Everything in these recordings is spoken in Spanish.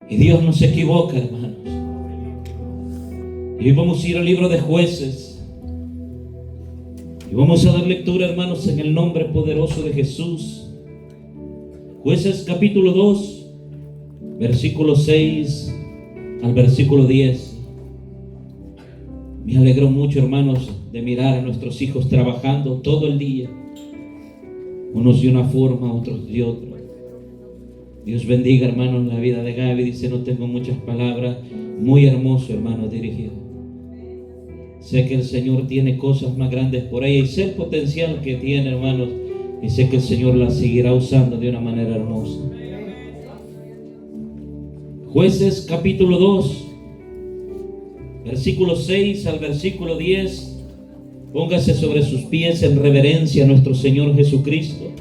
Y Dios no se equivoca, hermanos. Y hoy vamos a ir al libro de Jueces. Y vamos a dar lectura, hermanos, en el nombre poderoso de Jesús. Jueces capítulo 2, versículo 6 al versículo 10. Me alegró mucho, hermanos, de mirar a nuestros hijos trabajando todo el día. Unos de una forma, otros de otra. Dios bendiga, hermanos, la vida de Gaby. Dice, no tengo muchas palabras. Muy hermoso, hermano, dirigido. Sé que el Señor tiene cosas más grandes por ella y sé el potencial que tiene, hermanos. Y sé que el Señor la seguirá usando de una manera hermosa. Jueces capítulo 2, versículo 6 al versículo 10. Póngase sobre sus pies en reverencia a nuestro Señor Jesucristo.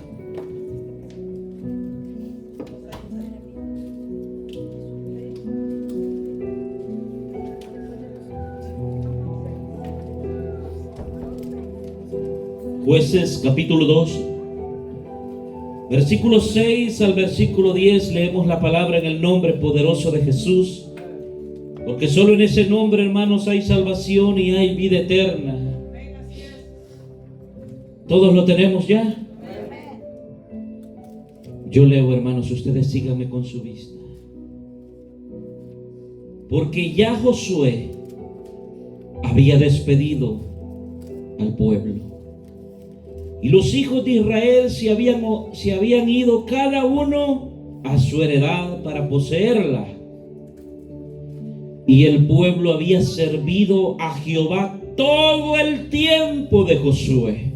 Jueces capítulo 2, versículo 6 al versículo 10. Leemos la palabra en el nombre poderoso de Jesús, porque solo en ese nombre, hermanos, hay salvación y hay vida eterna. ¿Todos lo tenemos ya? Yo leo, hermanos, ustedes síganme con su vista. Porque ya Josué había despedido al pueblo, y los hijos de Israel se habían ido cada uno a su heredad para poseerla. Y el pueblo había servido a Jehová todo el tiempo de Josué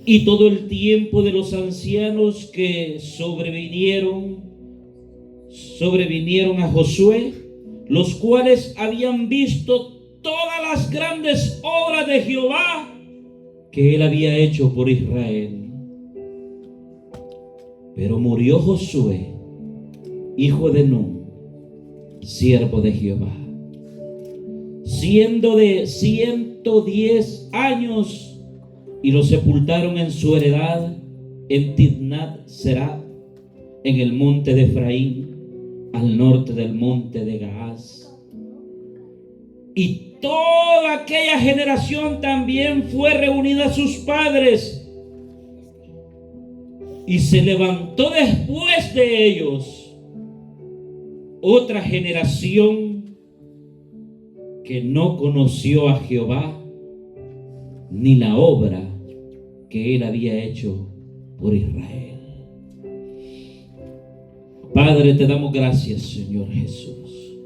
y todo el tiempo de los ancianos que sobrevinieron a Josué, los cuales habían visto todas las grandes obras de Jehová que él había hecho por Israel. Pero murió Josué, hijo de Nun, siervo de Jehová, siendo de 110 años, y lo sepultaron en su heredad en Timnat Serah, en el monte de Efraín, al norte del monte de Gaaz. Y toda aquella generación también fue reunida a sus padres, y se levantó después de ellos otra generación que no conoció a Jehová ni la obra que él había hecho por Israel. Padre, te damos gracias, Señor Jesús,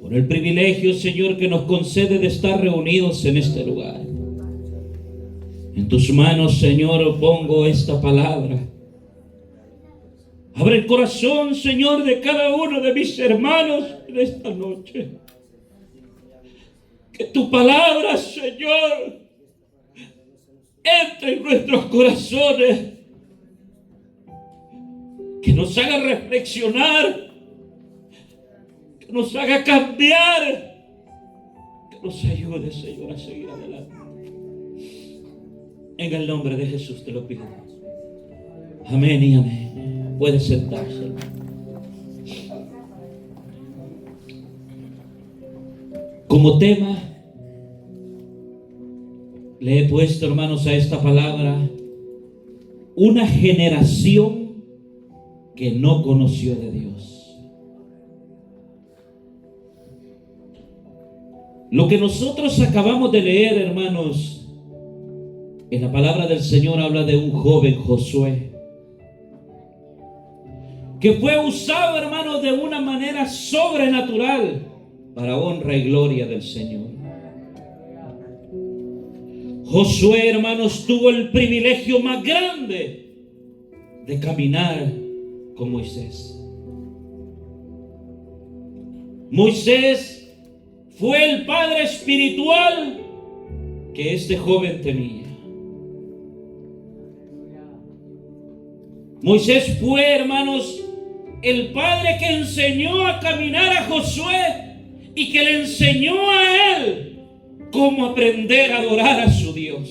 por el privilegio, Señor, que nos concede de estar reunidos en este lugar. En tus manos, Señor, pongo esta palabra. Abre el corazón, Señor, de cada uno de mis hermanos en esta noche. Que tu palabra, Señor, entre en nuestros corazones. Que nos haga reflexionar. Que nos haga cambiar. Que nos ayude, Señor, a seguir adelante. En el nombre de Jesús te lo pido. Amén y amén. Puede sentarse. Como tema le he puesto, hermanos, a esta palabra: una generación que no conoció de Dios. Lo que nosotros acabamos de leer, hermanos, en la palabra del Señor habla de un joven Josué que fue usado, hermanos, de una manera sobrenatural para honra y gloria del Señor. Josué, hermanos, tuvo el privilegio más grande de caminar con Moisés. Moisés fue el padre espiritual que este joven tenía. Moisés fue, hermanos, el padre que enseñó a caminar a Josué y que le enseñó a él cómo aprender a adorar a su Dios.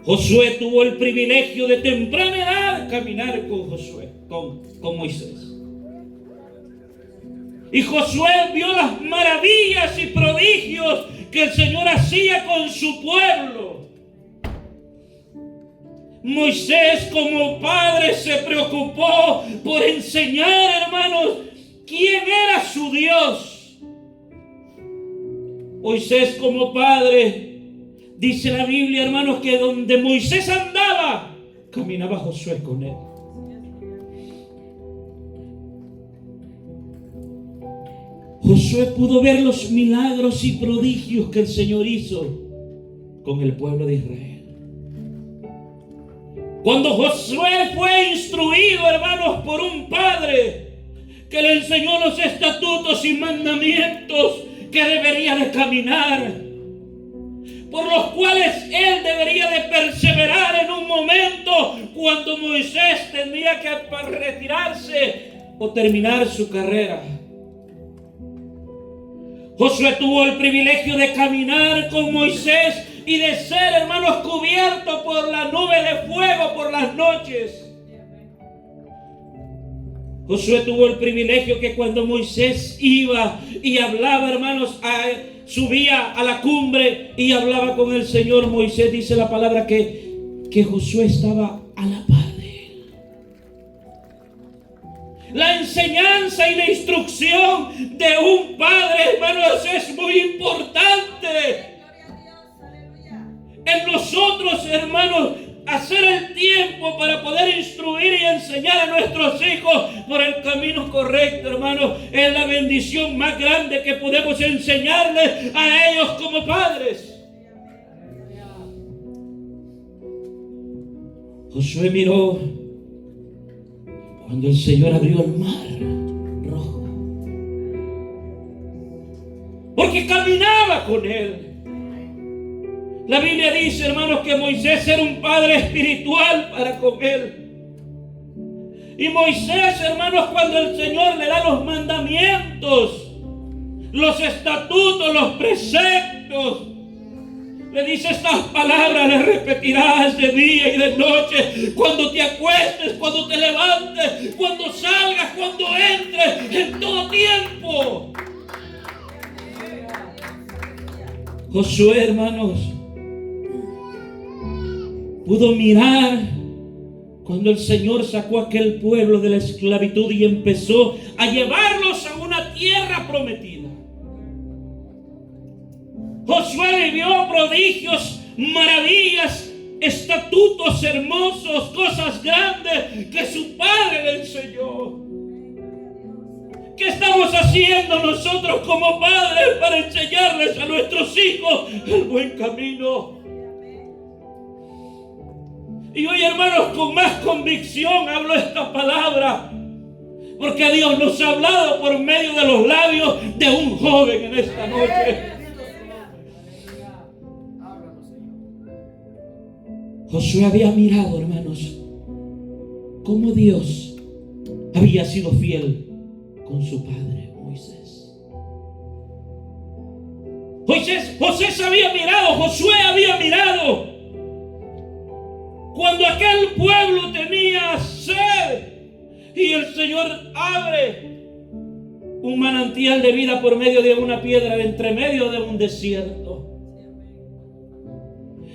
Josué tuvo el privilegio de temprana edad caminar con Moisés. Y Josué vio las maravillas y prodigios que el Señor hacía con su pueblo. Moisés como padre se preocupó por enseñar, hermanos, quién era su Dios. Moisés como padre, dice la Biblia, hermanos, que donde Moisés andaba, caminaba Josué con él. Josué pudo ver los milagros y prodigios que el Señor hizo con el pueblo de Israel. Cuando Josué fue instruido, hermanos, por un padre que le enseñó los estatutos y mandamientos que debería de caminar, por los cuales él debería de perseverar en un momento cuando Moisés tenía que retirarse o terminar su carrera. Josué tuvo el privilegio de caminar con Moisés y de ser, hermanos, cubierto por la nube de fuego por las noches. Josué tuvo el privilegio que cuando Moisés iba y hablaba, hermanos, subía a la cumbre y hablaba con el Señor, Moisés, dice la palabra que Josué estaba a la par de él. La enseñanza y la instrucción de un padre, hermanos, es muy importante. En nosotros, hermanos, hacer el tiempo para poder instruir y enseñar a nuestros hijos por el camino correcto, hermanos, es la bendición más grande que podemos enseñarles a ellos como padres. Josué miró cuando el Señor abrió el mar rojo, porque caminaba con él. La Biblia dice, hermanos, que Moisés era un padre espiritual para con él. Y Moisés, hermanos, cuando el Señor le da los mandamientos, los estatutos, los preceptos, le dice estas palabras, le repetirás de día y de noche, cuando te acuestes, cuando te levantes, cuando salgas, cuando entres, en todo tiempo. Josué, hermanos, pudo mirar cuando el Señor sacó a aquel pueblo de la esclavitud y empezó a llevarlos a una tierra prometida. Josué vivió prodigios, maravillas, estatutos hermosos, cosas grandes que su padre le enseñó. ¿Qué estamos haciendo nosotros como padres para enseñarles a nuestros hijos el buen camino? Y hoy, hermanos, con más convicción hablo esta palabra, porque Dios nos ha hablado por medio de los labios de un joven en esta noche. Josué había mirado, hermanos, cómo Dios había sido fiel con su padre Moisés. Josué había mirado cuando aquel pueblo tenía sed y el Señor abre un manantial de vida por medio de una piedra entre medio de un desierto.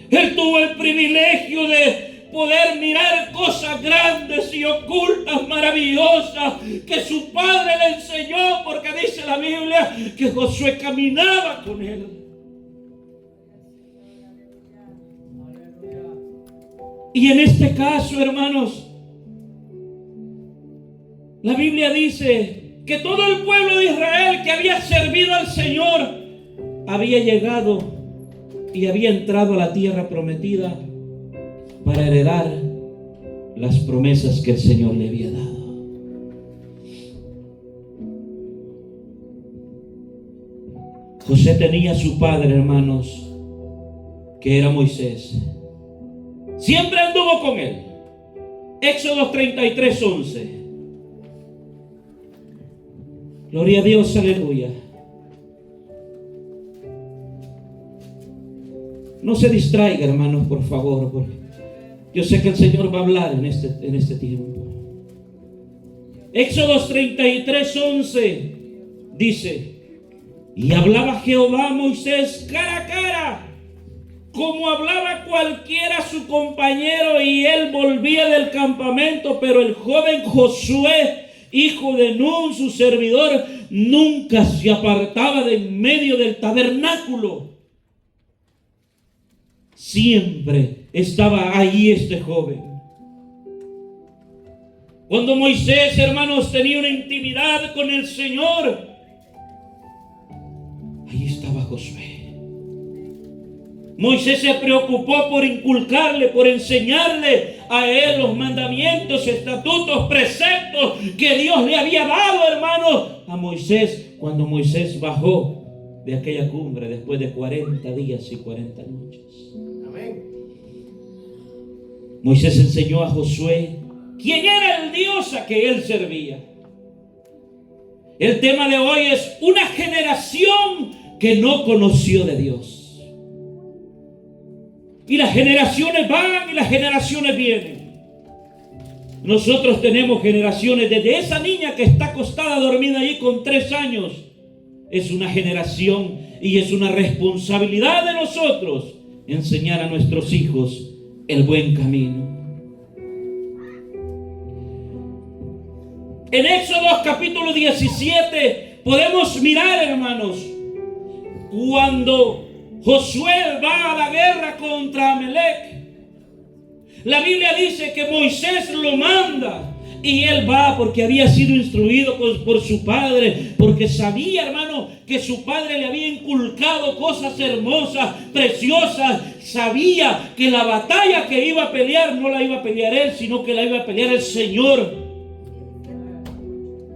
Él tuvo el privilegio de poder mirar cosas grandes y ocultas, maravillosas, que su padre le enseñó, porque dice la Biblia que Josué caminaba con él. Y en este caso, hermanos, la Biblia dice que todo el pueblo de Israel que había servido al Señor había llegado y había entrado a la tierra prometida para heredar las promesas que el Señor le había dado. José tenía a su padre, hermanos, que era Moisés. Siempre anduvo con él. Éxodo 33:11. Gloria a Dios, aleluya. No se distraiga, hermanos, por favor, porque Yo sé que el Señor va a hablar en este tiempo. Éxodo 33:11 dice: y hablaba Jehová a Moisés cara a cara, como hablaba cualquiera su compañero, y él volvía del campamento, pero el joven Josué, hijo de Nun, su servidor, nunca se apartaba de en medio del tabernáculo. Siempre estaba ahí este joven. Cuando Moisés, hermanos, tenía una intimidad con el Señor, ahí estaba Josué. Moisés se preocupó por inculcarle, por enseñarle a él los mandamientos, estatutos, preceptos que Dios le había dado, hermanos, a Moisés cuando Moisés bajó de aquella cumbre después de 40 días y 40 noches. Amén. Moisés enseñó a Josué quién era el Dios a que él servía. El tema de hoy es una generación que no conoció de Dios. Y las generaciones van y las generaciones vienen. Nosotros tenemos generaciones, desde esa niña que está acostada dormida allí con 3 años. Es una generación y es una responsabilidad de nosotros enseñar a nuestros hijos el buen camino. En Éxodo capítulo 17 podemos mirar, hermanos, cuando Josué va a la guerra contra Amalec. La Biblia dice que Moisés lo manda y él va porque había sido instruido por su padre, porque sabía, hermano, que su padre le había inculcado cosas hermosas, preciosas. Sabía que la batalla que iba a pelear no la iba a pelear él, sino que la iba a pelear el Señor.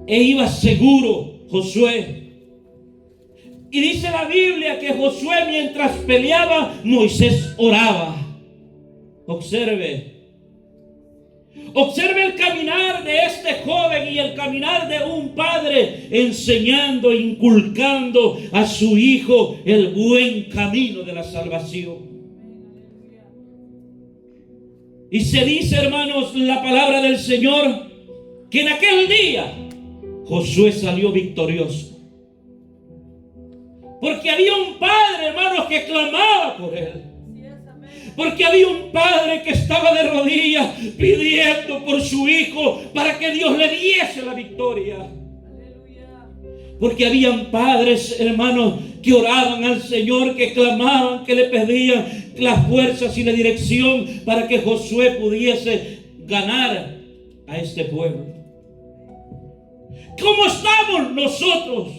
E iba seguro Josué. Y dice la Biblia que Josué, mientras peleaba, Moisés oraba. Observe el caminar de este joven y el caminar de un padre enseñando e inculcando a su hijo el buen camino de la salvación. Y se dice, hermanos, la palabra del Señor, que en aquel día Josué salió victorioso. Porque había un padre, hermanos, que clamaba por él. Porque había un padre que estaba de rodillas pidiendo por su hijo para que Dios le diese la victoria. Porque habían padres, hermanos, que oraban al Señor, que clamaban, que le pedían las fuerzas y la dirección para que Josué pudiese ganar a este pueblo. ¿Cómo estamos nosotros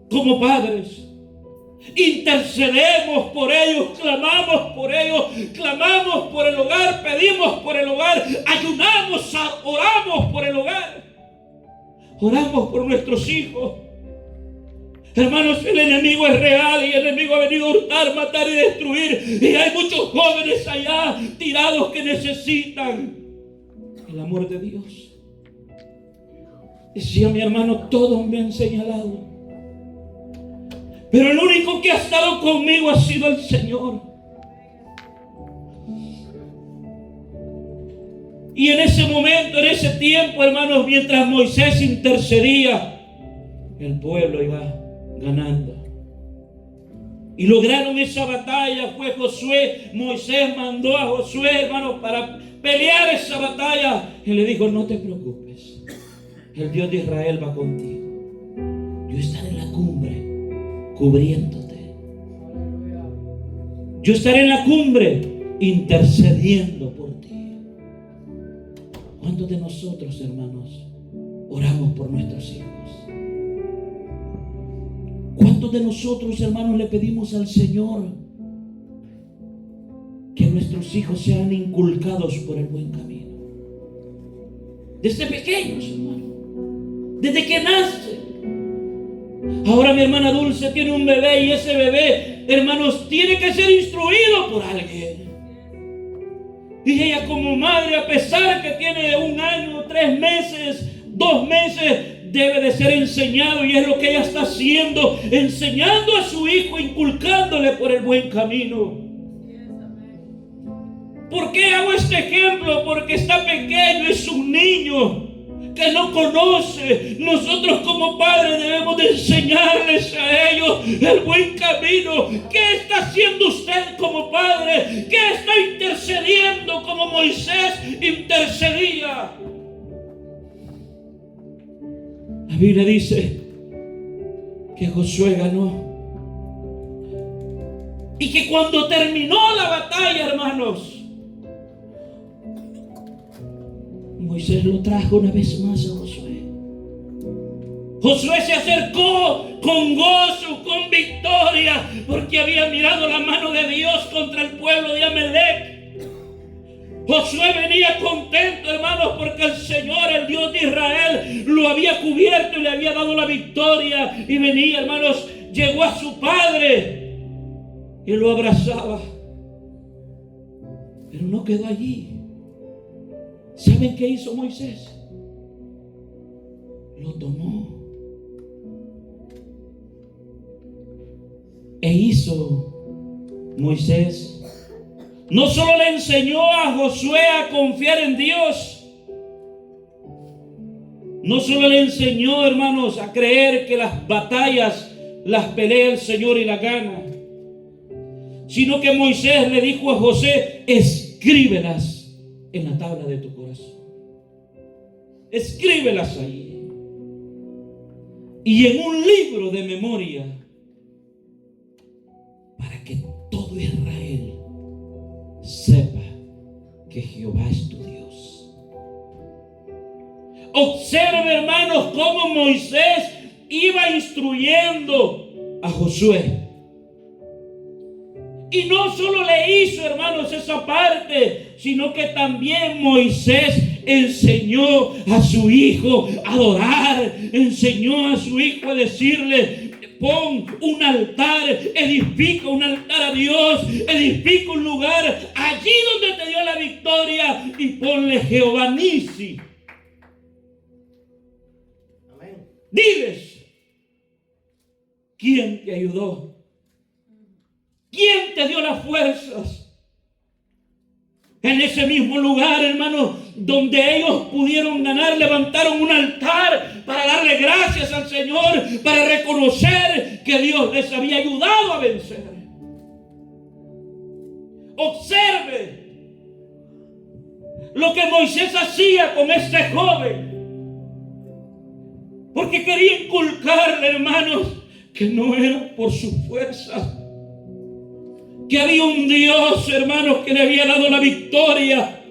como padres? Intercedemos por ellos, clamamos por el hogar, pedimos por el hogar, ayunamos, oramos por el hogar, oramos por nuestros hijos. Hermanos, el enemigo es real y el enemigo ha venido a hurtar, matar y destruir, y hay muchos jóvenes allá tirados que necesitan el amor de Dios. Decía mi hermano, todos me han señalado, pero el único que ha estado conmigo ha sido el Señor. Y en ese momento, en ese tiempo, hermanos, mientras Moisés intercedía, el pueblo iba ganando. Y lograron esa batalla. Fue Josué. Moisés mandó a Josué, hermanos, para pelear esa batalla. Y le dijo, no te preocupes, el Dios de Israel va contigo. Yo estaré en la cumbre cubriéndote. Yo estaré en la cumbre intercediendo por ti. ¿Cuántos de nosotros, hermanos, oramos por nuestros hijos? ¿Cuántos de nosotros, hermanos, le pedimos al Señor que nuestros hijos sean inculcados por el buen camino? Desde pequeños, hermanos, desde que nacen. Ahora mi hermana Dulce tiene un bebé y ese bebé, hermanos, tiene que ser instruido por alguien. Y ella como madre, a pesar que tiene 1 año, 3 meses, 2 meses, debe de ser enseñado, y es lo que ella está haciendo, enseñando a su hijo, inculcándole por el buen camino. ¿Por qué hago este ejemplo? Porque está pequeño, es un niño que no conoce. Nosotros como padres debemos de enseñarles a ellos el buen camino. ¿Qué está haciendo usted como padre? ¿Qué está intercediendo como Moisés intercedía? La Biblia dice que Josué ganó y que cuando terminó la batalla, hermanos, Moisés lo trajo una vez más a Josué. Josué se acercó con gozo, con victoria, porque había mirado la mano de Dios contra el pueblo de Amalek. Josué venía contento, hermanos, porque el Señor, el Dios de Israel, lo había cubierto y le había dado la victoria. Y venía, hermanos, llegó a su padre y lo abrazaba. Pero no quedó allí. ¿Saben qué hizo Moisés? Lo tomó e hizo Moisés. No solo le enseñó a Josué a confiar en Dios, no solo le enseñó, hermanos, a creer que las batallas las pelea el Señor y las gana, sino que Moisés le dijo a José: escríbelas en la tabla de tu corazón. Escríbelas ahí. Y en un libro de memoria, para que todo Israel sepa que Jehová es tu Dios. Observe, hermanos, cómo Moisés iba instruyendo a Josué. Y no solo le hizo, hermanos, esa parte, sino que también Moisés enseñó a su hijo a adorar, enseñó a su hijo a decirle: pon un altar, edifica un altar a Dios, edifica un lugar allí donde te dio la victoria y ponle Jehová Nisi. Amén. Diles, ¿quién te ayudó? ¿Quién te dio las fuerzas? En ese mismo lugar, hermano, donde ellos pudieron ganar, levantaron un altar para darle gracias al Señor, para reconocer que Dios les había ayudado a vencer. Observe lo que Moisés hacía con este joven, porque quería inculcarle, hermanos, que no era por sus fuerzas, que había un Dios, hermanos, que le había dado la victoria,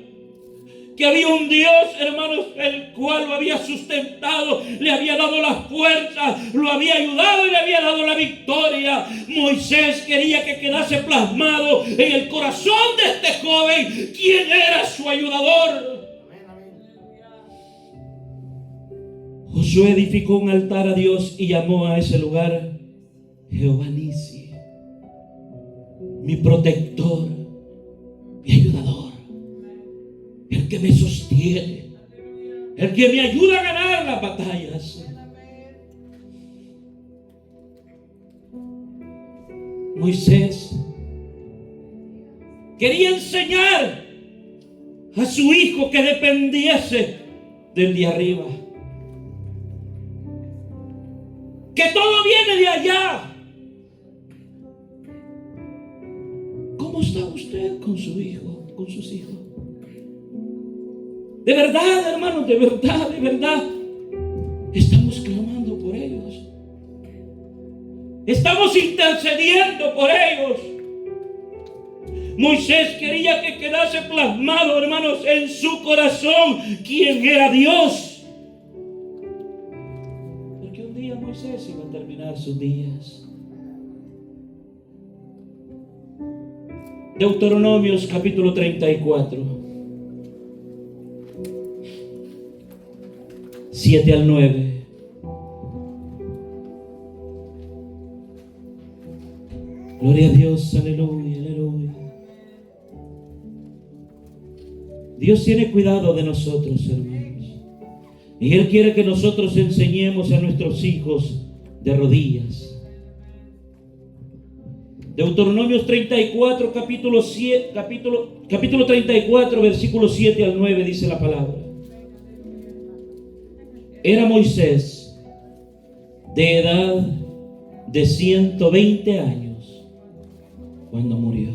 que había un Dios, hermanos, el cual lo había sustentado, le había dado las fuerzas, lo había ayudado y le había dado la victoria. Moisés quería que quedase plasmado en el corazón de este joven quién era su ayudador. Josué edificó un altar a Dios y llamó a ese lugar Jehová Nisi, mi protector, mi ayudador, el que me sostiene, el que me ayuda a ganar las batallas. Moisés quería enseñar a su hijo que dependiese del de arriba, que todo viene de allá. ¿Cómo está usted con su hijo, con sus hijos? De verdad, hermanos, de verdad, estamos clamando por ellos. Estamos intercediendo por ellos. Moisés quería que quedase plasmado, hermanos, en su corazón quién era Dios. Porque un día Moisés iba a terminar sus días. Deuteronomios capítulo 34, 7 al 9. Gloria a Dios, aleluya, aleluya. Dios tiene cuidado de nosotros, hermanos. Y Él quiere que nosotros enseñemos a nuestros hijos de rodillas. Deuteronomios 34, capítulo 34, versículo 7 al 9, dice la palabra. Era Moisés de edad de 120 años cuando murió.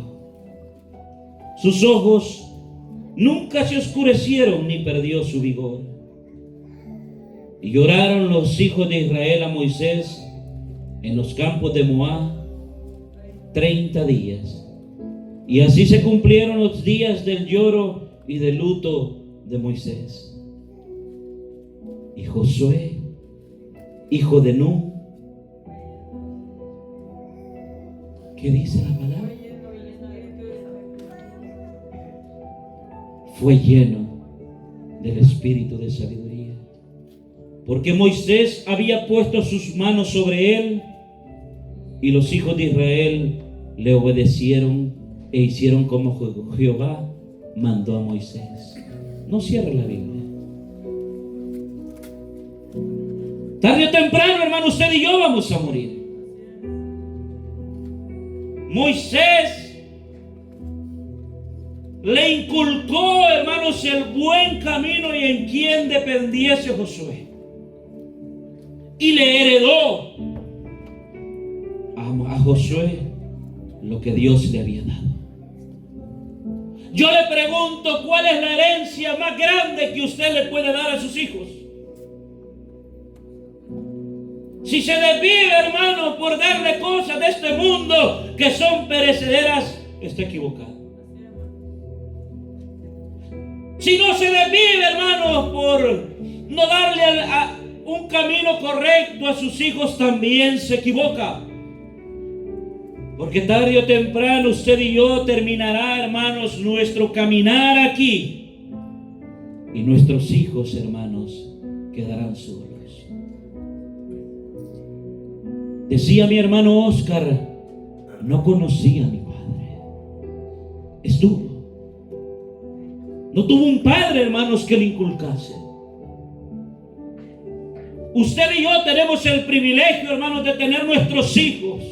Sus ojos nunca se oscurecieron ni perdió su vigor. Y lloraron los hijos de Israel a Moisés en los campos de Moab 30 días. Y así se cumplieron los días del lloro y del luto de Moisés. Y Josué, hijo de Nun, ¿qué dice la palabra? Fue lleno del espíritu de sabiduría, porque Moisés había puesto sus manos sobre él, y los hijos de Israel le obedecieron e hicieron como Jehová mandó a Moisés. No cierre la Biblia. Tarde o temprano, hermano, usted y yo vamos a morir. Moisés le inculcó, hermanos, el buen camino y en quien dependiese Josué. Y le heredó a Josué lo que Dios le había dado. Yo le pregunto, ¿cuál es la herencia más grande que usted le puede dar a sus hijos? Si se desvive, hermano, por darle cosas de este mundo que son perecederas, está equivocado. Si no se desvive, hermano, por no darle un camino correcto a sus hijos, también se equivoca. Porque tarde o temprano usted y yo terminará, hermanos, nuestro caminar aquí. Y nuestros hijos, hermanos, quedarán solos. Decía mi hermano Oscar, no conocía a mi padre. No tuvo un padre, hermanos, que le inculcase. Usted y yo tenemos el privilegio, hermanos, de tener nuestros hijos.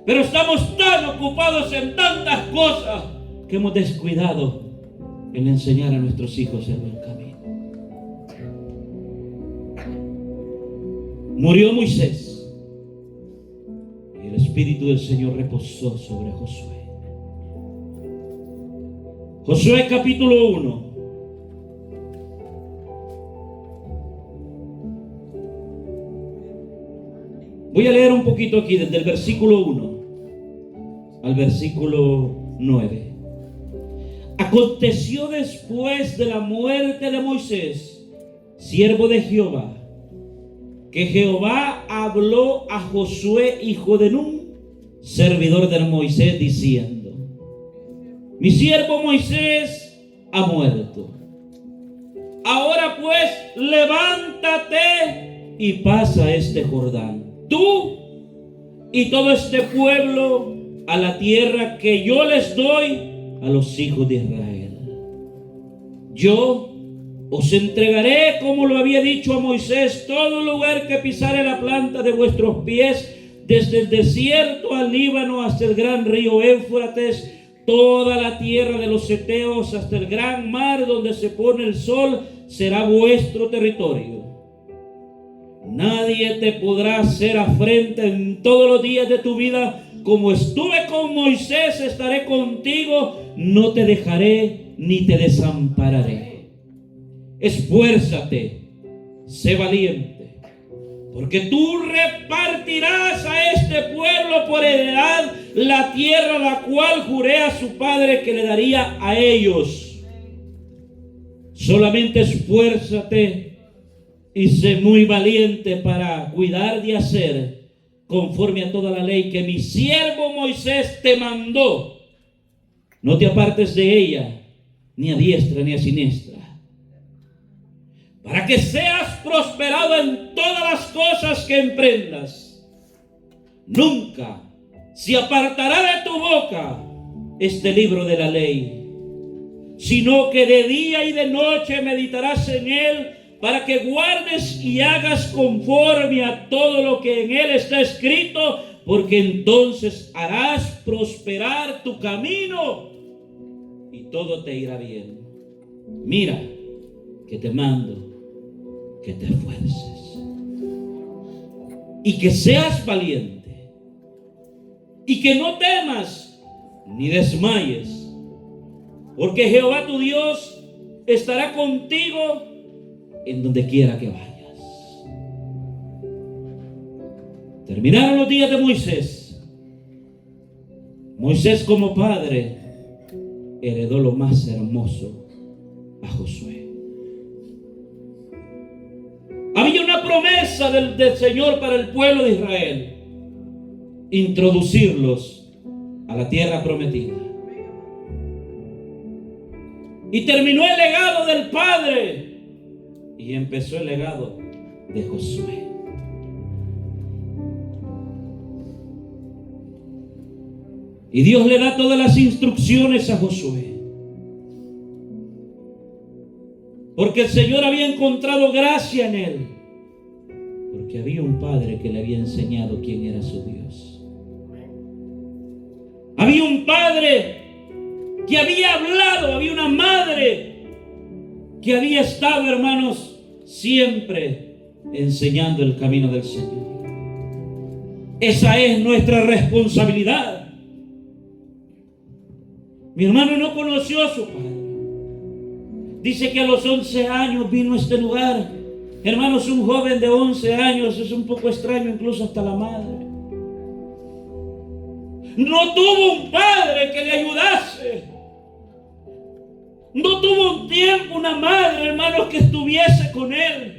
Pero estamos tan ocupados en tantas cosas que hemos descuidado en enseñar a nuestros hijos el buen camino. Murió Moisés. El Espíritu del Señor reposó sobre Josué. Josué capítulo 1. Voy a leer un poquito aquí desde el versículo 1 al versículo 9. Aconteció después de la muerte de Moisés, siervo de Jehová, que Jehová habló a Josué, hijo de Nun, servidor de Moisés, diciendo: mi siervo Moisés ha muerto. Ahora pues, levántate y pasa este Jordán, tú y todo este pueblo, a la tierra que yo les doy a los hijos de Israel. Yo os entregaré, como lo había dicho a Moisés, todo lugar que pisare la planta de vuestros pies, desde el desierto al Líbano hasta el gran río Éufrates, toda la tierra de los heteos hasta el gran mar donde se pone el sol, será vuestro territorio. Nadie te podrá hacer afrenta en todos los días de tu vida. Como estuve con Moisés, estaré contigo, no te dejaré ni te desampararé. Esfuérzate, sé valiente, porque tú repartirás a este pueblo por heredad la tierra la cual juré a su padre que le daría a ellos. Solamente esfuérzate y sé muy valiente para cuidar de hacer conforme a toda la ley que mi siervo Moisés te mandó. No te apartes de ella, ni a diestra ni a siniestra, para que seas prosperado en todas las cosas que emprendas. Nunca se apartará de tu boca este libro de la ley, sino que de día y de noche meditarás en él, para que guardes y hagas conforme a todo lo que en él está escrito, porque entonces harás prosperar tu camino y todo te irá bien. Mira que te mando que te esfuerces y que seas valiente y que no temas ni desmayes, porque Jehová tu Dios estará contigo en donde quiera que vayas. Terminaron los días de Moisés. Moisés, como padre, heredó lo más hermoso a Josué. Había una promesa del Señor para el pueblo de Israel: introducirlos a la tierra prometida. Y terminó el legado del padre y empezó el legado de Josué. Y Dios le da todas las instrucciones a Josué, porque el Señor había encontrado gracia en él, porque había un padre que le había enseñado quién era su Dios. Había un padre que había hablado, había una madre que había estado, hermanos, siempre enseñando el camino del Señor. Esa es nuestra responsabilidad. Mi hermano no conoció a su padre. Dice que a los 11 años vino a este lugar. Hermanos, un joven de 11 años es un poco extraño, incluso hasta la madre. No tuvo un padre que le ayudase. No tuvo un tiempo, una madre, hermanos, que estuviese con él.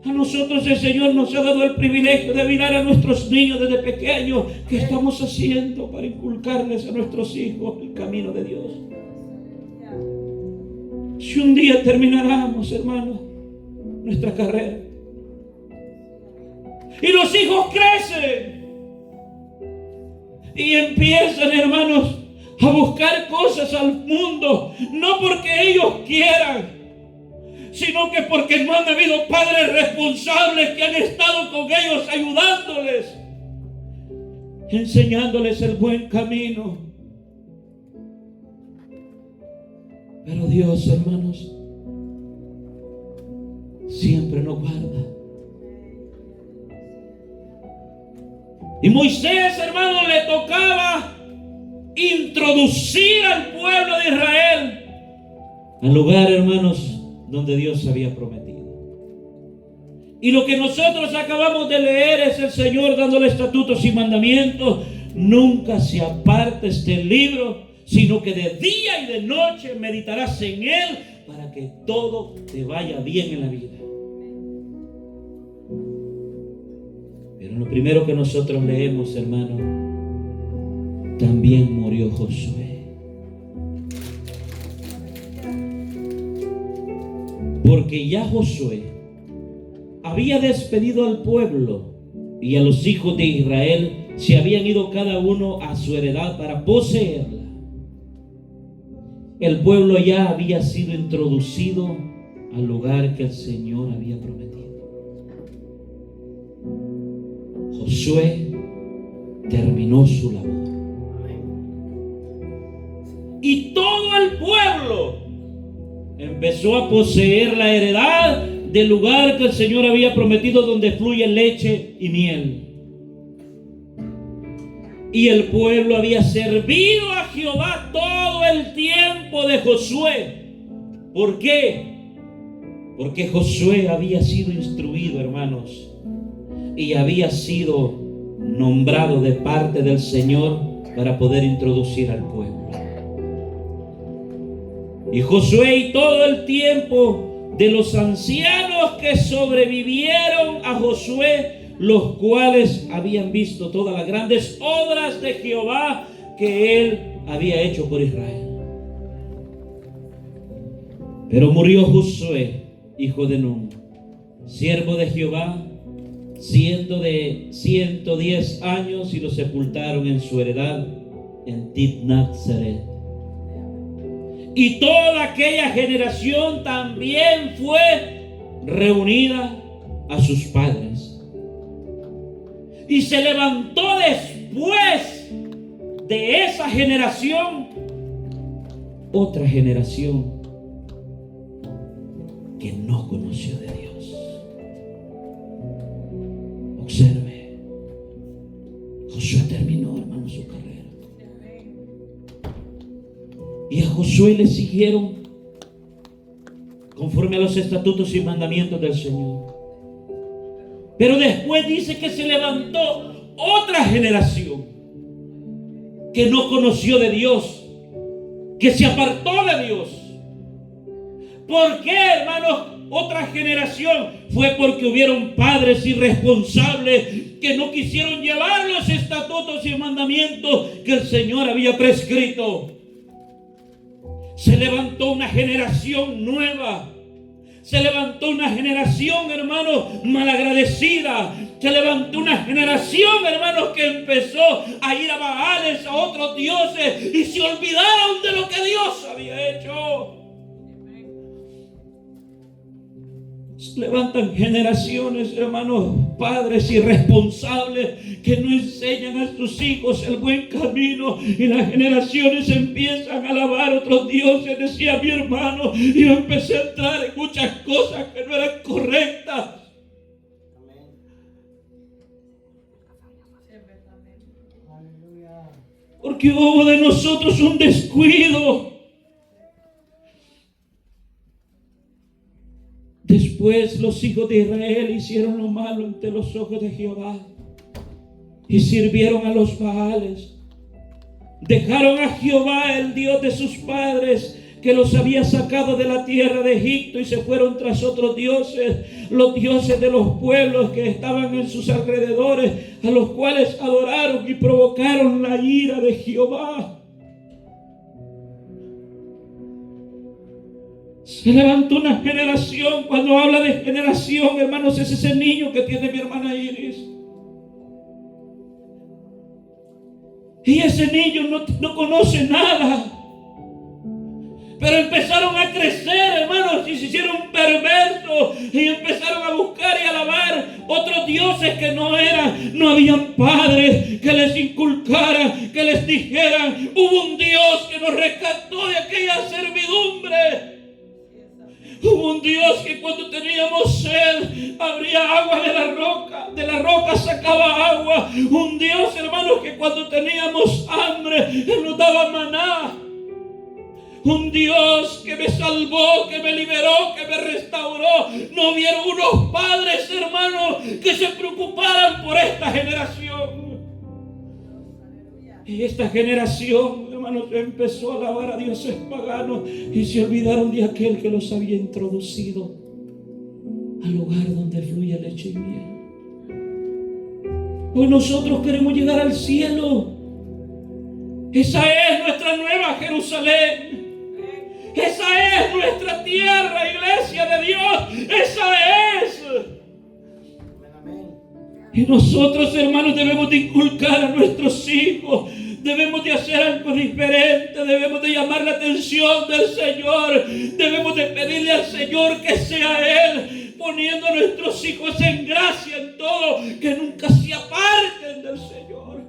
A nosotros el Señor nos ha dado el privilegio de mirar a nuestros niños desde pequeños. ¿Qué estamos haciendo para inculcarles a nuestros hijos el camino de Dios? Si un día termináramos, hermanos, nuestra carrera y los hijos crecen y empiezan, hermanos, a buscar cosas al mundo, no porque ellos quieran, sino que porque no han habido padres responsables que han estado con ellos ayudándoles, enseñándoles el buen camino. Pero Dios, hermanos, siempre nos guarda. Y Moisés, hermanos, le tocaba introducir al pueblo de Israel al lugar, hermanos, donde Dios había prometido. Y lo que nosotros acabamos de leer es el Señor dándole estatutos y mandamientos. Nunca se aparte este libro, sino que de día y de noche meditarás en él para que todo te vaya bien en la vida. Pero lo primero que nosotros leemos, hermano, también murió Josué. Porque ya Josué había despedido al pueblo y a los hijos de Israel se habían ido cada uno a su heredad para poseerla. El pueblo ya había sido introducido al lugar que el Señor había prometido. Josué terminó su labor. Y todo el pueblo empezó a poseer la heredad del lugar que el Señor había prometido, donde fluye leche y miel. Y el pueblo había servido a Jehová todo el tiempo de Josué. ¿Por qué? Porque Josué había sido instruido, hermanos, y había sido nombrado de parte del Señor para poder introducir al pueblo. Y Josué y todo el tiempo de los ancianos que sobrevivieron a Josué, los cuales habían visto todas las grandes obras de Jehová que él había hecho por Israel. Pero murió Josué, hijo de Nun, siervo de Jehová, siendo de 110 años, y lo sepultaron en su heredad en Timnat-Seret. Y toda aquella generación también fue reunida a sus padres. Y se levantó después de esa generación otra generación que no conoció de Dios. Observe, Josué terminó, hermano, su carrera. Y a Josué le siguieron conforme a los estatutos y mandamientos del Señor. Pero después dice que se levantó otra generación que no conoció de Dios, que se apartó de Dios. ¿Por qué, hermanos? Otra generación fue porque hubieron padres irresponsables que no quisieron llevar los estatutos y mandamientos que el Señor había prescrito. Se levantó una generación nueva. Se levantó una generación, hermanos, malagradecida. Se levantó una generación, hermanos, que empezó a ir a Baales, a otros dioses, y se olvidaron de lo que Dios había hecho. Se levantan generaciones, hermanos, padres irresponsables que no enseñan a sus hijos el buen camino, y las generaciones empiezan a alabar a otros dioses. Decía mi hermano, y yo empecé a entrar en muchas cosas que no eran correctas. Porque hubo de nosotros un descuido. Después los hijos de Israel hicieron lo malo ante los ojos de Jehová y sirvieron a los Baales. Dejaron a Jehová, el Dios de sus padres, que los había sacado de la tierra de Egipto, y se fueron tras otros dioses, los dioses de los pueblos que estaban en sus alrededores, a los cuales adoraron y provocaron la ira de Jehová. Se levantó una generación. Cuando habla de generación, hermanos, es ese niño que tiene mi hermana Iris. Y ese niño no conoce nada. Pero empezaron a crecer, hermanos, y se hicieron perversos, y empezaron a buscar y alabar otros dioses que no eran. No habían padres que les inculcaran, que les dijeran: hubo un Dios que nos rescató de aquella servidumbre. Hubo un Dios que cuando teníamos sed abría agua de la roca sacaba agua. Un Dios, hermanos, que cuando teníamos hambre Él nos daba maná. Un Dios que me salvó, que me liberó, que me restauró. No hubieron unos padres, hermanos, que se preocuparan por esta generación. Y esta generación, hermanos, empezó a alabar a dioses paganos y se olvidaron de aquel que los había introducido al lugar donde fluye leche y miel. Hoy nosotros queremos llegar al cielo. Esa es nuestra nueva Jerusalén. Esa es nuestra tierra, iglesia de Dios. Esa es. Y nosotros, hermanos, debemos de inculcar a nuestros hijos. Debemos de hacer algo diferente. Debemos de llamar la atención del Señor. Debemos de pedirle al Señor que sea Él poniendo a nuestros hijos en gracia en todo, que nunca se aparten del Señor.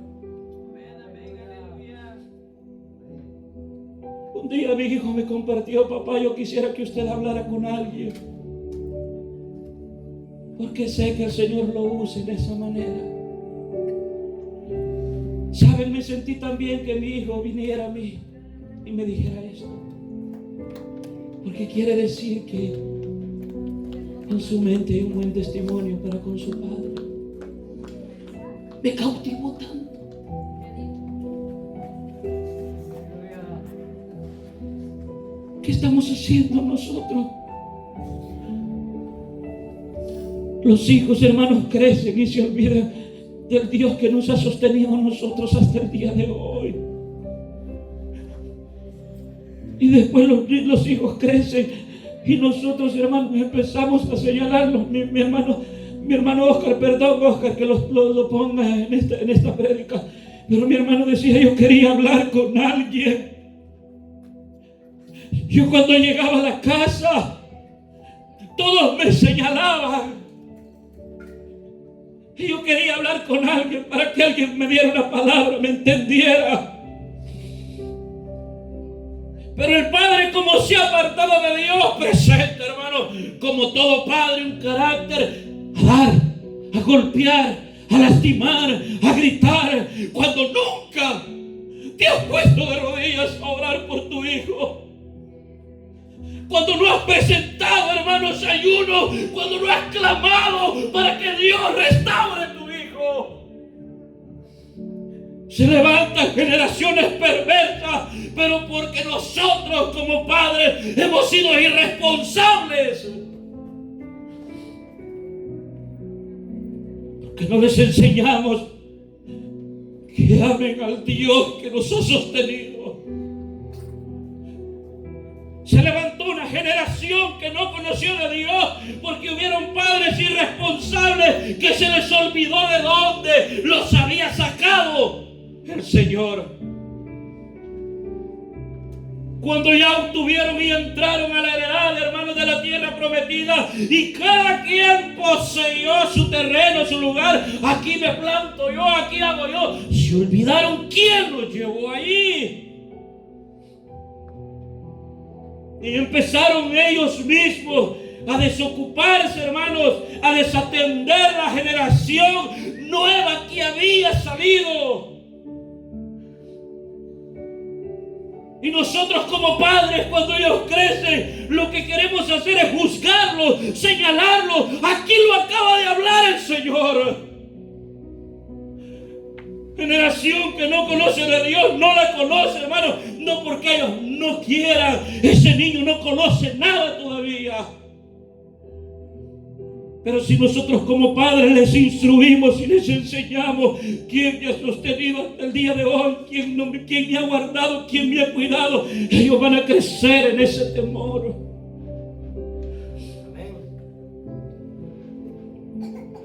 Un día mi hijo me compartió: papá, yo quisiera que usted hablara con alguien, porque sé que el Señor lo use de esa manera. Saben, me sentí tan bien que mi hijo viniera a mí y me dijera esto, porque quiere decir que en su mente hay un buen testimonio para con su padre. Me cautivó tanto. ¿Qué estamos haciendo nosotros? Los hijos, hermanos, crecen y se olvidan del Dios que nos ha sostenido a nosotros hasta el día de hoy. Y después los hijos crecen y nosotros, hermanos, empezamos a señalarlos. Mi hermano Oscar, perdón Oscar que lo ponga en esta prédica, pero mi hermano decía: yo quería hablar con alguien. Yo cuando llegaba a la casa, todos me señalaban. Y yo quería hablar con alguien para que alguien me diera una palabra, me entendiera. Pero el padre, como se ha apartado de Dios, presenta, hermano, como todo padre, un carácter a dar, a golpear, a lastimar, a gritar, cuando nunca te has puesto de rodillas a orar por tu hijo. Cuando no has presentado, hermanos, ayuno, cuando no has clamado para que Dios restaure a tu hijo. Se levantan generaciones perversas, pero porque nosotros como padres hemos sido irresponsables. Porque no les enseñamos que amen al Dios que nos ha sostenido. Se levantó una generación que no conoció de Dios porque hubieron padres irresponsables que se les olvidó de dónde los había sacado el Señor. Cuando ya obtuvieron y entraron a la heredad, hermanos, de la tierra prometida, y cada quien poseyó su terreno, su lugar, aquí me planto yo, aquí hago yo, se olvidaron quién los llevó allí. Y empezaron ellos mismos a desocuparse, hermanos, a desatender la generación nueva que había salido. Y nosotros como padres, cuando ellos crecen, lo que queremos hacer es juzgarlos, señalarlos. Aquí lo acaba de hablar el Señor. Generación que no conoce de Dios, no la conoce, hermano. No porque ellos no quieran. Ese niño no conoce nada todavía. Pero si nosotros como padres les instruimos y les enseñamos quién me ha sostenido hasta el día de hoy, quién me ha guardado, quién me ha cuidado, ellos van a crecer en ese temor. Amén.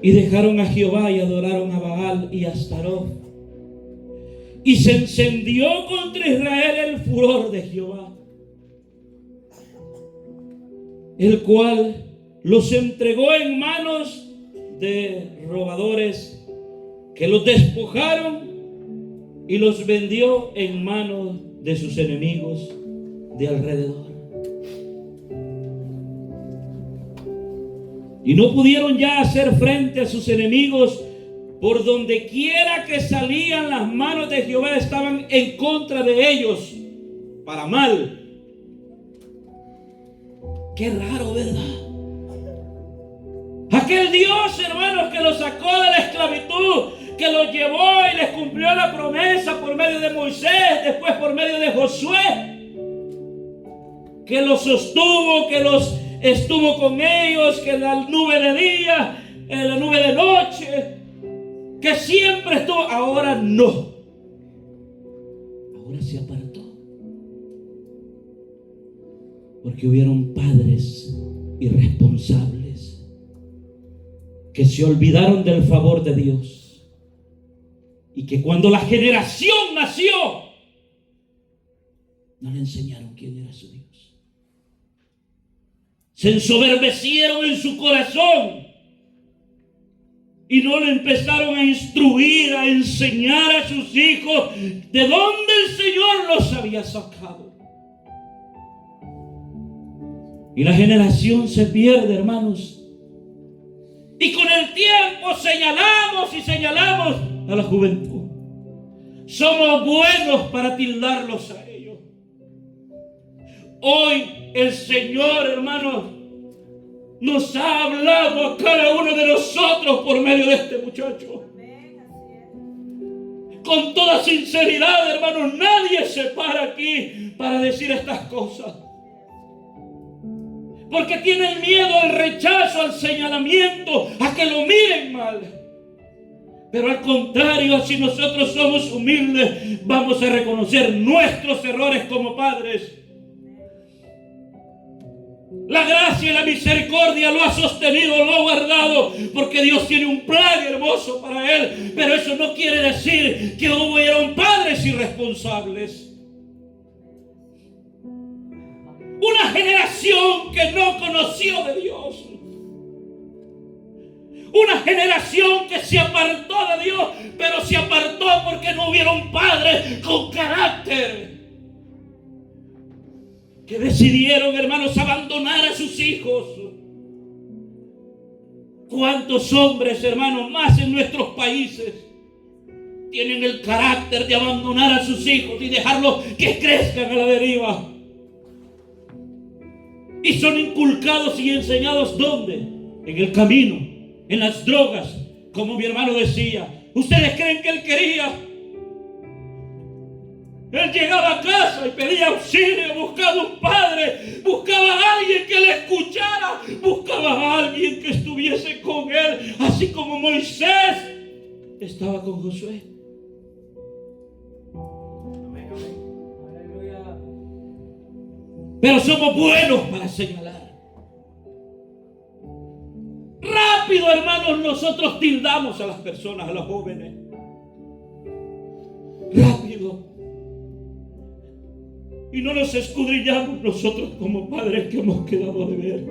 Y dejaron a Jehová y adoraron a Baal y a Astaroth. Y se encendió contra Israel el furor de Jehová, el cual los entregó en manos de robadores que los despojaron y los vendió en manos de sus enemigos de alrededor. Y no pudieron ya hacer frente a sus enemigos. Por donde quiera que salían, las manos de Jehová estaban en contra de ellos para mal. Qué raro, ¿verdad? Aquel Dios, hermanos, que los sacó de la esclavitud, que los llevó y les cumplió la promesa por medio de Moisés, después por medio de Josué, que los sostuvo, que los estuvo con ellos, que en la nube de día, en la nube de noche, que siempre estuvo. Ahora no. Ahora se apartó. Porque hubieron padres irresponsables que se olvidaron del favor de Dios. Y que cuando la generación nació, no le enseñaron quién era su Dios. Se ensoberbecieron en su corazón. Y no le empezaron a instruir, a enseñar a sus hijos de dónde el Señor los había sacado. Y la generación se pierde, hermanos. Y con el tiempo señalamos y señalamos a la juventud. Somos buenos para tildarlos a ellos. Hoy el Señor, hermanos, nos ha hablado a cada uno de nosotros por medio de este muchacho. Con toda sinceridad, hermanos, nadie se para aquí para decir estas cosas. Porque tienen miedo al rechazo, al señalamiento, a que lo miren mal. Pero al contrario, si nosotros somos humildes, vamos a reconocer nuestros errores como padres. La gracia y la misericordia lo ha sostenido, lo ha guardado, porque Dios tiene un plan hermoso para él. Pero eso no quiere decir que hubieron padres irresponsables. Una generación que no conoció de Dios. Una una generación que se apartó de Dios, pero se apartó porque no hubieron padres con carácter, que decidieron, hermanos, abandonar a sus hijos. ¿Cuántos hombres, hermanos, más en nuestros países tienen el carácter de abandonar a sus hijos y dejarlos que crezcan a la deriva? Y son inculcados y enseñados ¿dónde? En el camino, en las drogas, como mi hermano decía. ¿Ustedes creen que él quería? Él llegaba a casa y pedía auxilio, buscaba un padre, buscaba a alguien que le escuchara, buscaba a alguien que estuviese con él, así como Moisés estaba con Josué. Pero somos buenos para señalar. Rápido, hermanos, nosotros tildamos a las personas, a los jóvenes. Rápido. Y no nos escudriñamos nosotros como padres que hemos quedado de ver.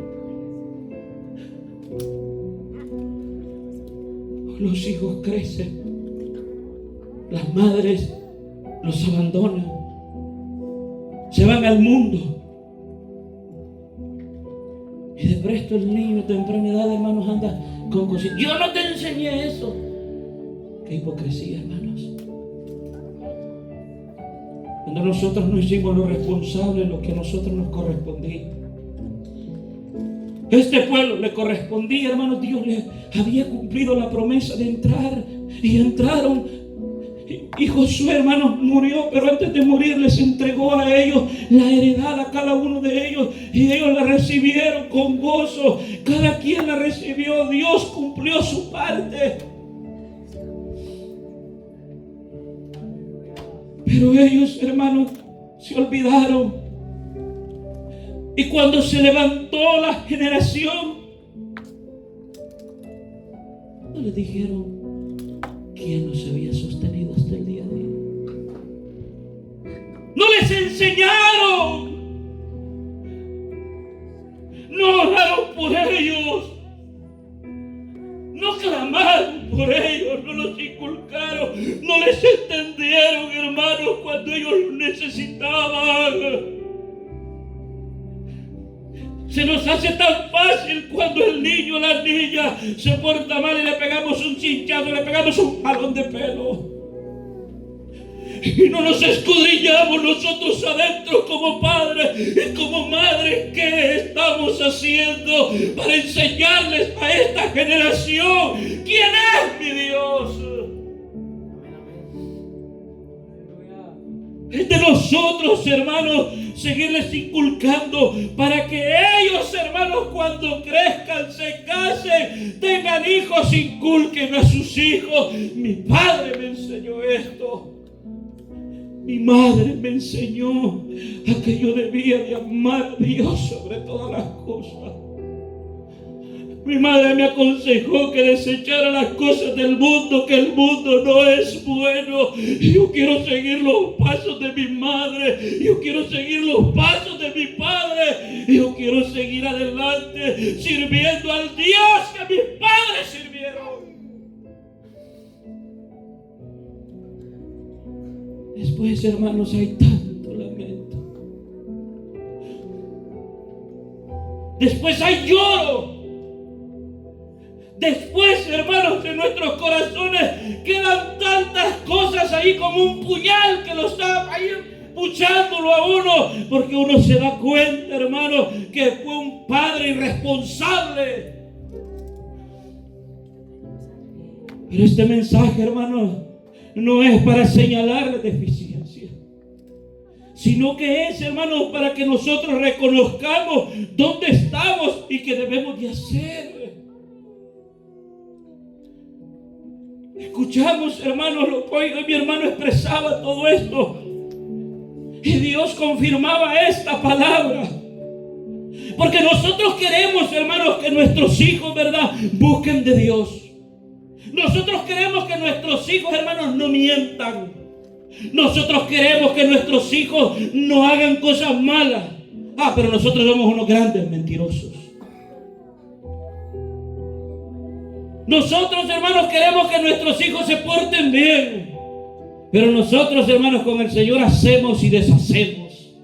Los hijos crecen. Las madres los abandonan. Se van al mundo. Y de presto el niño de temprana edad, hermanos, anda con cositas. Yo no te enseñé eso. Qué hipocresía, hermanos. Cuando nosotros no hicimos lo responsable, lo que a nosotros nos correspondía. Este pueblo le correspondía, hermanos. Dios le había cumplido la promesa de entrar. Y entraron. Y Josué, hermanos, murió, pero antes de morir les entregó a ellos la heredad a cada uno de ellos. Y ellos la recibieron con gozo. Cada quien la recibió. Dios cumplió su parte. Pero ellos, hermanos, se olvidaron. Y cuando se levantó la generación, no les dijeron quién nos había sostenido hasta el día de hoy. No les enseñaron. No oraron por ellos. No clamaron por ellos, no los inculcaron, no les entendieron, hermanos, cuando ellos lo necesitaban. Se nos hace tan fácil cuando el niño o la niña se porta mal y le pegamos un chinchazo, le pegamos un jalón de pelo. Y no nos escudriñamos nosotros adentro como padres y como madres. ¿Qué estamos haciendo para enseñarles a esta generación quién es mi Dios? Es de nosotros, hermanos, seguirles inculcando para que ellos, hermanos, cuando crezcan, se casen, tengan hijos, inculquen a sus hijos. Mi padre me enseñó esto. Mi madre me enseñó a que yo debía de amar a Dios sobre todas las cosas. Mi madre me aconsejó que desechara las cosas del mundo, que el mundo no es bueno. Yo quiero seguir los pasos de mi madre. Yo quiero seguir los pasos de mi padre. Yo quiero seguir adelante sirviendo al Dios que mis padres sirvieron. Después, hermanos, hay tanto lamento. Después hay lloro. Después, hermanos, en nuestros corazones quedan tantas cosas ahí como un puñal que lo está ahí puchándolo a uno, porque uno se da cuenta, hermano, que fue un padre irresponsable. Pero este mensaje, hermano, no es para señalar deficiencia, sino que es, hermano, para que nosotros reconozcamos dónde estamos y qué debemos de hacer. Escuchamos, hermanos, lo que hoy mi hermano expresaba todo esto. Y Dios confirmaba esta palabra. Porque nosotros queremos, hermanos, que nuestros hijos, ¿verdad?, busquen de Dios. Nosotros queremos que nuestros hijos, hermanos, no mientan. Nosotros queremos que nuestros hijos no hagan cosas malas. Pero nosotros somos unos grandes mentirosos. Nosotros, hermanos, queremos que nuestros hijos se porten bien, pero nosotros, hermanos, con el Señor hacemos y deshacemos.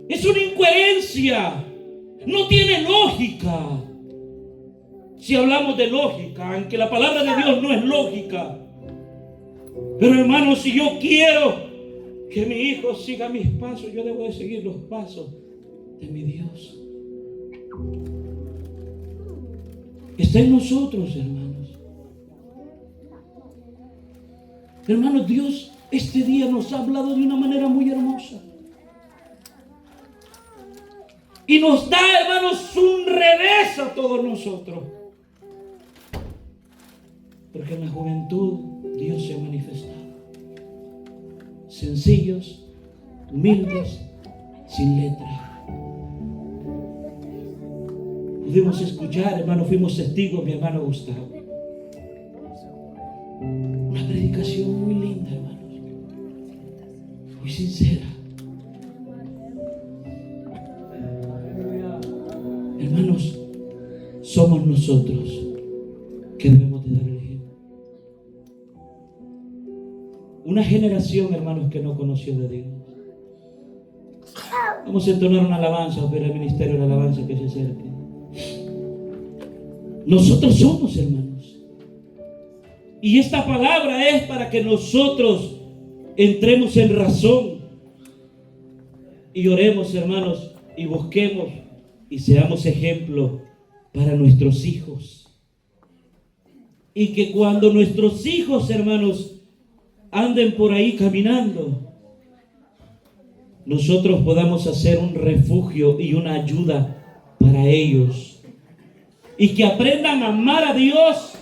Es una incoherencia, no tiene lógica. Si hablamos de lógica, aunque la palabra de Dios no es lógica, pero hermanos, si yo quiero que mi hijo siga mis pasos, yo debo de seguir los pasos de mi Dios. Está en nosotros, hermanos. Hermanos, Dios este día nos ha hablado de una manera muy hermosa. Y nos da, hermanos, un revés a todos nosotros. Porque en la juventud Dios se ha manifestado. Sencillos, humildes, sin letra. Pudimos escuchar, hermano, fuimos testigos, mi hermano Gustavo. Una predicación muy linda, hermanos. Muy sincera. Hermanos, somos nosotros que debemos de dar el ejemplo. Una generación, hermanos, que no conoció de Dios. Vamos a entonar una alabanza, o ver el ministerio de la alabanza que se acerque. Nosotros somos, hermanos. Y esta palabra es para que nosotros entremos en razón y oremos, hermanos, y busquemos y seamos ejemplo para nuestros hijos. Y que cuando nuestros hijos, hermanos, anden por ahí caminando, nosotros podamos hacer un refugio y una ayuda para ellos. Y que aprendan a amar a Dios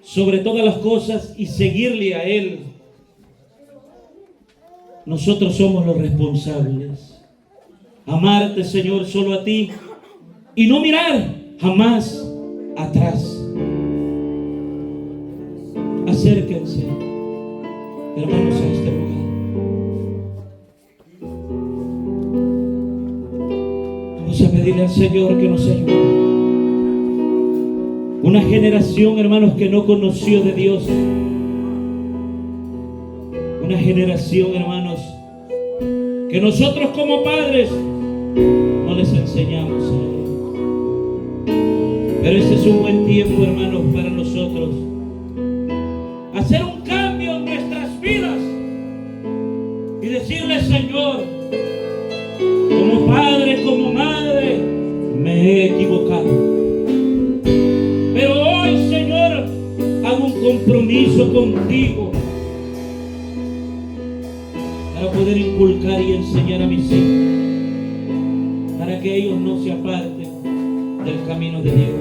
sobre todas las cosas y seguirle a Él. Nosotros somos los responsables. Amarte, Señor, solo a ti. Y no mirar jamás atrás. Acérquense, hermanos, a este lugar. Vamos a pedirle al Señor que nos ayude. Una generación, hermanos, que no conoció de Dios. Una generación, hermanos, que nosotros como padres no les enseñamos a Él. Pero este es un buen tiempo, hermanos, para nosotros hacer un cambio en nuestras vidas y decirle: Señor, como padre, como madre, me he equivocado. Pero hoy, Señor, hago un compromiso contigo para poder inculcar y enseñar a mis hijos, para que ellos no se aparten del camino de Dios.